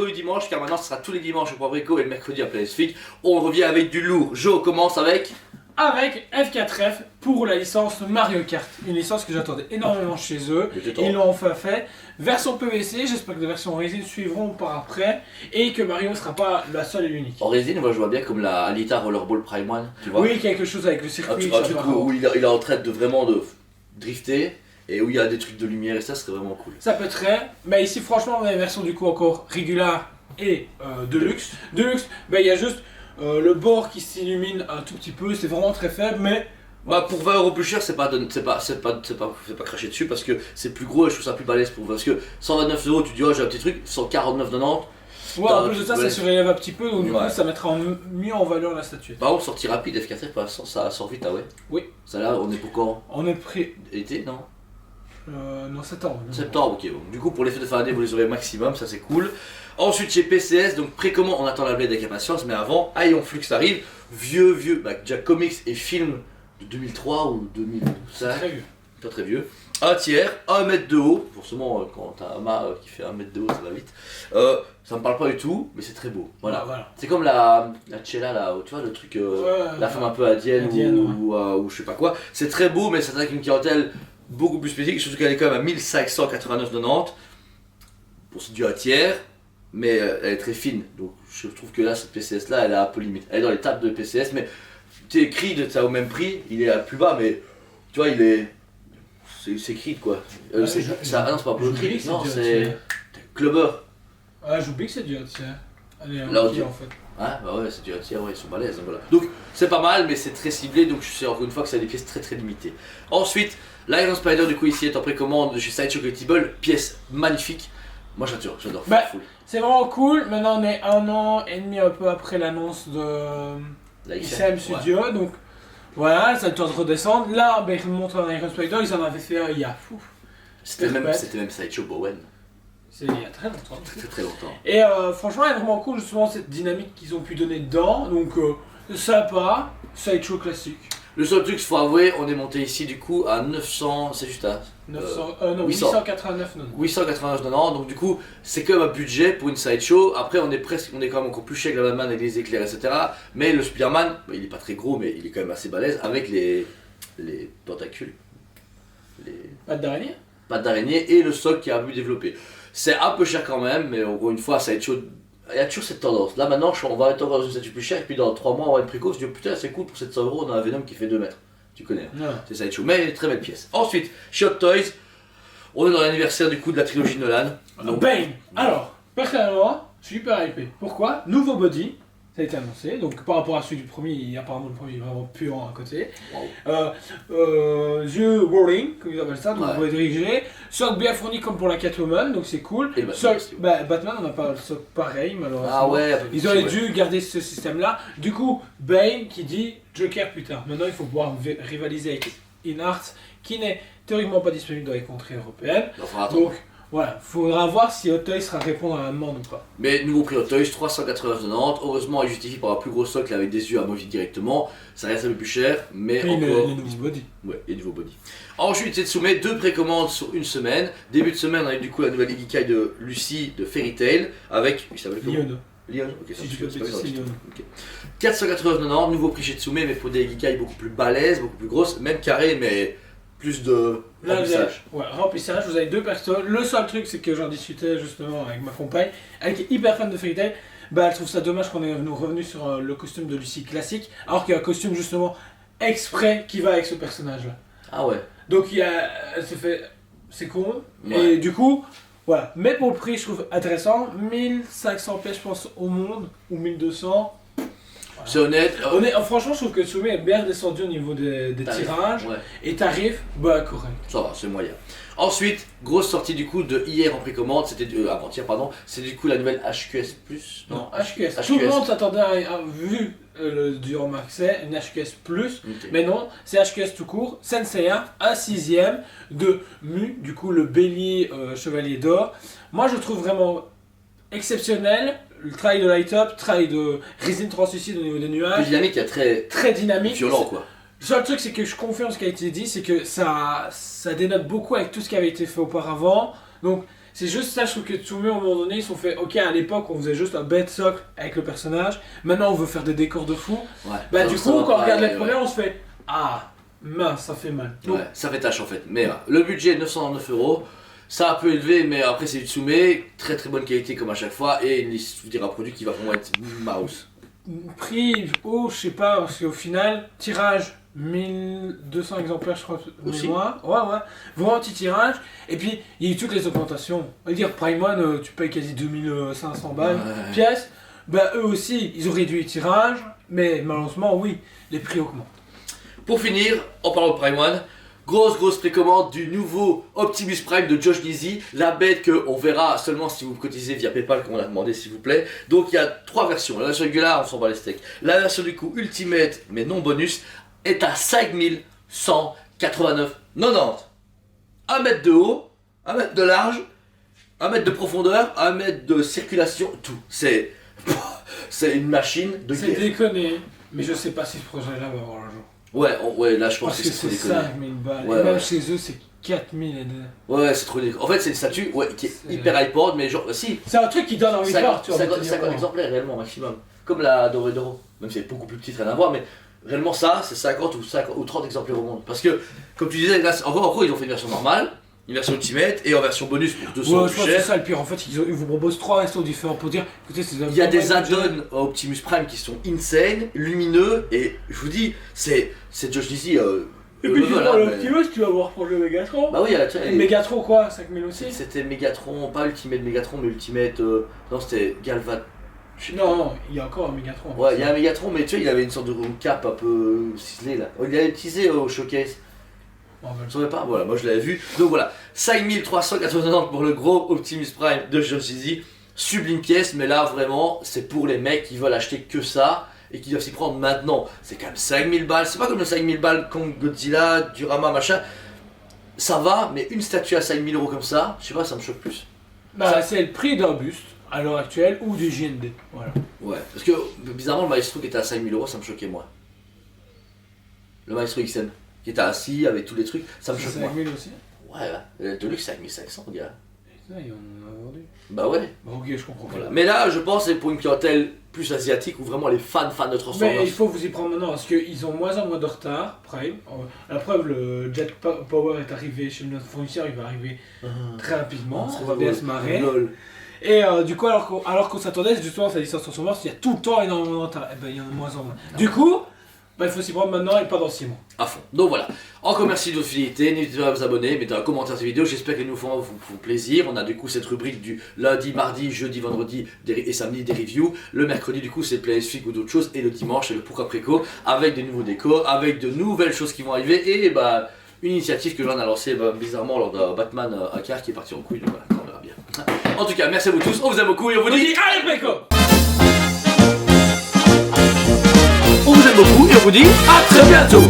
du dimanche, car maintenant ce sera tous les dimanches au Point Brico et le mercredi à Place Fit. On revient avec du lourd. Jo commence avec... Avec F4F pour la licence Mario Kart. Une licence que j'attendais énormément chez eux. Ils l'ont enfin fait. Version PVC, j'espère que des versions résine suivront par après. Et que Mario ne sera pas la seule et l'unique. En résine, moi je vois bien comme la Alita Rollerball Prime 1, tu vois. Oui, quelque chose avec le circuit. Un truc où il est en train de vraiment de drifter. Et où il y a des trucs de lumière et ça serait vraiment cool. Ça peut être très. Mais ici franchement on a une version du coup encore régulière et Deluxe. Deluxe, il y a juste le bord qui s'illumine un tout petit peu, c'est vraiment très faible mais... Bah pour 20€ plus cher c'est pas cracher dessus parce que c'est plus gros et je trouve ça plus balèze pour parce que 129€, tu dis oh j'ai un petit truc, 149,90€. Ouais, en plus de ça, ça surélève un petit peu, donc du coup ça mettra mieux en valeur la statuette. Par contre, sortie rapide, F4F, ça sort vite, ah ouais. Oui. Ça là, on est pour quand? On est prêt. Été, non? Non, septembre. Septembre, ok. Bon. Du coup, pour les fêtes de fin d'année, vous les aurez maximum, ça c'est cool. Ensuite, chez PCS, donc précommande, on attend la blade avec impatience, mais avant, Ion Flux arrive. Vieux, déjà comics et films de 2003 ou 2005. Très vieux. Pas très vieux. Un tiers, 1 mètre de haut. Forcément, quand t'as un mât qui fait 1 mètre de haut, ça va vite. Ça me parle pas du tout, mais c'est très beau. Voilà. C'est comme la Chella là, tu vois le truc, la femme un peu indienne ou je sais pas quoi. C'est très beau, mais ça s'attaque une clientèle beaucoup plus spécifique. Surtout qu'elle est quand même à 1589,90. Pour c'est du 1 tiers, mais elle est très fine. Donc je trouve que là, cette PCS là, elle est un peu limite. Elle est dans les tables de PCS, mais tu sais, Creed, ça au même prix, il est plus bas, mais tu vois, il est. C'est Creed quoi. Ah non, c'est pas Apollo Creed, non, c'est Clubber. Ah, j'oublie que c'est du tiers. Allez, là, en fait. Ah, bah ouais, c'est du tiers, ouais, ils sont balèzes, voilà. Donc, c'est pas mal, mais c'est très ciblé, donc je sais encore une fois que c'est des pièces très très limitées. Ensuite, l'Iron Spider, du coup, ici est en précommande chez Sideshow Collectible, pièce magnifique. Moi, j'adore. C'est vraiment cool. Maintenant, on est 1 an et demi un peu après l'annonce de ICM Studio, ouais. Donc. Voilà, ça doit redescendre. Là, ils remontent un Iron Spider, ils en avaient fait un il y a fou. C'était même Sideshow Bowen. C'est il y a très longtemps. Très longtemps. Et franchement, elle est vraiment cool justement cette dynamique qu'ils ont pu donner dedans. Donc, sympa, Sideshow classique. Le seul truc, il faut avouer, on est monté ici du coup à 900, c'est juste à 889,90. Donc du coup, c'est quand même un budget pour une sideshow. Après, on est quand même encore plus cher que la Batman avec les éclairs, etc. Mais le Spider-Man, il est pas très gros, mais il est quand même assez balèze avec les tentacules. Pattes d'araignée. Pattes d'araignée et le socle qui est un peu développé. C'est un peu cher quand même, mais encore une fois, sideshow. Il y a toujours cette tendance. Là maintenant, on va être dans une statue plus chère, et puis dans 3 mois, on va être précoce. Je dis putain, c'est cool pour 700€, on a un Venom qui fait 2 mètres. Tu connais, ouais. C'est Sideshow, mais très belle pièce. Ensuite, chez Hot Toys, on est dans l'anniversaire du coup de la trilogie Nolan. Donc, bang. Alors, personnellement, je suis hyper hypé. Pourquoi? Nouveau body, ça a été annoncé. Donc, par rapport à celui du premier, apparemment le premier est vraiment puant à côté. Wow. Yeux rolling, comme ils appellent ça, donc vous pouvez diriger. Socle bien fourni comme pour la Catwoman, donc c'est cool. Et Batman, on n'a pas le socle pareil, malheureusement. Ah ouais, ils auraient dû garder ce système-là. Du coup, Bane qui dit Joker plus tard. Maintenant, il faut pouvoir rivaliser avec InArt, qui n'est théoriquement pas disponible dans les contrées européennes. Donc, voilà, faudra voir si Hot Toys sera répondre à la demande ou pas. Mais nouveau prix Hot Toys, 389,90. Heureusement, il justifie par un plus gros socle avec des yeux amovibles directement. Ça reste un peu plus cher, mais et encore. Les nouveaux body. Ouais, et nouveaux body. Ensuite, c'est de soumettre 2 précommandes sur une semaine. Début de semaine, on a eu du coup la nouvelle Igikai de Lucie de Fairy Tail avec. Il s'appelle comment? Lyon. Ok, ça c'est Lyon. 489,90, nouveau prix chez Tsume, mais pour des Igikai beaucoup plus balèzes, beaucoup plus grosses, même carré, mais plus de remplissage. Ouais, remplissage, vous avez 2 personnes. Le seul truc, c'est que j'en discutais justement avec ma compagne, elle qui est hyper fan de Fairy Tail. Elle trouve ça dommage qu'on est revenu sur le costume de Lucie classique, alors qu'il y a un costume justement exprès qui va avec ce personnage-là. Ah ouais. Donc elle se fait, c'est con. Ouais. Et du coup, voilà. Mais pour le prix, je trouve intéressant. 1500 pièces, je pense, au monde, ou 1200. Voilà. C'est honnête. Franchement, je trouve que Tsume est bien descendu au niveau des tirages. Ouais. Et tarif, correct. Ça va, c'est moyen. Ensuite, grosse sortie du coup de hier en précommande, c'était avant-hier pardon, c'est du coup la nouvelle HQS+. Non, HQS. Tout le monde s'attendait à vu le Durand Maxey, une HQS+, mais non, c'est HQS tout court, Senseiya, un 6ème de Mu, du coup le bélier chevalier d'or. Moi je trouve vraiment exceptionnel. Le travail de light-up, travail de résine translucide au niveau des nuages. Plus dynamique, il y a très dynamique. Violent quoi. Le seul truc, c'est que je confirme ce qui a été dit, c'est que ça dénote beaucoup avec tout ce qui avait été fait auparavant. Donc, C'est juste ça, je trouve que Tsume, à un moment donné, ils se sont fait, ok, à l'époque, on faisait juste un bête socle avec le personnage, maintenant on veut faire des décors de fou. Ouais. Bah, Non, du ça coup, va quand on pas regarde aller, les premières, on se fait, ah, mince, ça fait mal. Ouais, ça fait tâche en fait. Mais le budget est 909€. Ça a un peu élevé, mais après c'est du Tsume, très très bonne qualité comme à chaque fois, et je vous dirai un produit qui va vraiment être mouse. Prix haut, je sais pas, parce qu'au final, tirage 1200 exemplaires, je crois, de Aussi. mémoire. Ouais, vraiment petit tirage. Et puis, il y a eu toutes les augmentations. On va dire, Prime One, tu payes quasi 2500 balles pièce. Bah, eux aussi, ils ont réduit le tirage, mais malheureusement, oui, les prix augmentent. Pour finir, en parlant de Prime One, grosse précommande du nouveau Optimus Prime de Josh Dizzy, la bête qu'on verra seulement si vous cotisez via Paypal comme on a demandé s'il vous plaît. Donc il y a 3 versions, la version régulière on s'en bat les steaks. La version du coup Ultimate mais non bonus est à 5189,90. 1 mètre de haut, 1 mètre de large, 1 mètre de profondeur, 1 mètre de circulation, tout. C'est une machine de C'est guerre. déconné, mais je sais pas si ce projet-là va avoir un jour. Ouais, là je pense Parce que que c'est c'est trop déconné. 5000 balles. Ouais, et même ouais. chez eux, c'est 4000 et deux. Ouais, c'est trop déconné. En fait, c'est une statue qui est C'est- hyper iPod, mais genre, si, C'est un truc qui donne envie de voir, tu vois. 50 exemplaires réellement maximum. Comme la Doré d'Oro. Même si c'est beaucoup plus petite, rien à voir, mais réellement ça, c'est 50 ou 30 exemplaires au monde. Parce que, comme tu disais, là, en gros, ils ont fait une version normale, une version Ultimate et en version bonus pour 200 Ouais, euros je pense que cher. c'est ça le pire. En fait, ils vous proposent 3 restos différents pour dire, écoutez, c'est Il y a des add-ons à Optimus Prime qui sont insane, lumineux, et je vous dis, c'est Josh Dizzy. Et puis, level, dans hein, l'Optimus, tu vas voir pour le Megatron. Bah oui, tu vois, Et Megatron, quoi 5000 aussi. c'était Megatron, pas Ultimate Megatron, mais Ultimate. Non, c'était Galvat. Je sais pas. Non, il y a encore un Megatron. Ouais, il y a un Megatron, mais tu vois, il avait une sorte de cap un peu ciselé là. Il l'avait utilisé au showcase. Oh, Je ne savais pas, voilà, moi je l'avais vu. Donc voilà, 5390 pour le gros Optimus Prime de Josh Dizzy. Sublime pièce, mais là vraiment, c'est pour les mecs qui veulent acheter que ça et qui doivent s'y prendre maintenant. C'est quand même 5000 balles, c'est pas comme le 5000 balles Kong Godzilla, Durama, machin. Ça va, mais une statue à 5000€ comme ça, je sais pas, ça me choque plus. Bah, c'est le prix d'un buste à l'heure actuelle ou du JND. Voilà. Ouais, parce que bizarrement, le Maestro qui était à 5000€, ça me choquait moins. Le Maestro XM qui était assis avec tous les trucs, ça me choque moins. 5000 aussi. Ouais, le Deluxe c'est 5500, gars. Putain, ils en ont vendu. Bah ouais. Bah, ok, je comprends. Voilà. Mais là, je pense que c'est pour une clientèle plus asiatique ou vraiment les fans de Transformers. Mais il faut vous y prendre maintenant parce qu'ils ont moins en moins de retard, Prime. La preuve, le Jet Power est arrivé chez notre fournisseur, il va arriver très rapidement, on va bien se marrer. Lol. Et du coup, alors qu'on s'attendait justement à sa licence Transformers, il y a tout le temps énormément de retard. Et ben, il y en a de moins en moins. Du coup, bah, il faut s'y prendre maintenant et pas dans 6 mois. À fond. Donc voilà. Encore merci de votre fidélité. N'hésitez pas à vous abonner, mettez un commentaire à cette vidéo. J'espère que les nouveaux formats vous font plaisir. On a du coup cette rubrique du lundi, mardi, jeudi, vendredi et samedi des reviews. Le mercredi, du coup, c'est PlayStation ou d'autres choses. Et le dimanche, c'est le Pourquoi Préco avec des nouveaux décors, avec de nouvelles choses qui vont arriver. Et bah, une initiative que Johan a lancée bizarrement lors d'un Batman à car qui est parti en couille. Donc voilà, on verra bien. En tout cas, merci à vous tous. On vous aime beaucoup et on vous dit Allez, Préco! on vous aime beaucoup et on vous dit à très bientôt.